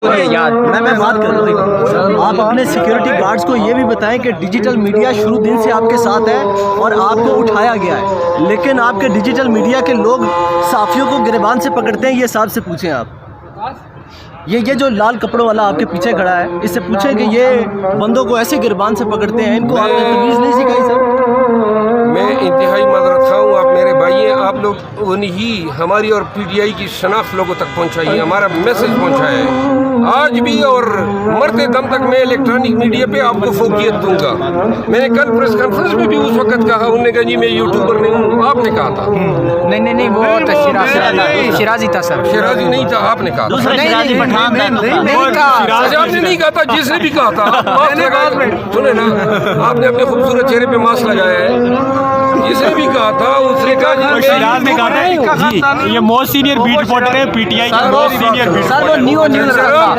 मैं बात कर रहा हूँ। आप अपने सिक्योरिटी गार्ड्स को ये भी बताएं कि डिजिटल मीडिया शुरू दिन से आपके साथ है और आपको उठाया गया है, लेकिन आपके डिजिटल मीडिया के लोग साफियों को गिरबान से पकड़ते हैं। ये साहब से पूछें आप, ये जो लाल कपड़ों वाला आपके पीछे खड़ा है, इससे पूछें कि ये बंदों को ऐसे गिरबान से पकड़ते हैं, इनको आपने तमीज़ नहीं सिखाई सर? मैं इंतहाई मदरत खाऊँ, आप मेरे भाई हैं, आप लोग उन्हीं हमारी और पीटीआई की शनाख्त लोगों तक पहुंचाइए, हमारा मैसेज पहुंचाए। आज भी और मरते दम तक मैं इलेक्ट्रॉनिक मीडिया पे आपको फोकियत दूंगा। मैंने कल प्रेस कॉन्फ्रेंस में भी उस वक्त कहा, उन्होंने कहा जी मैं यूट्यूबर नहीं हूँ, आपने कहा था। नहीं वो शिराजी था सर, शिराजी नहीं था, आपने कहा था। आपने नहीं कहा था, जिसने भी कहा था। सुने ना, आपने अपने खूबसूरत चेहरे पे मास्क लगाया है, जिसने भी कहा था उसने कहा शिराज ने कहा था जी, ये मोस्ट सीनियर बीट रिपोर्टर है पीटीआई का, मोस्ट सीनियर बीट रिपोर्टर।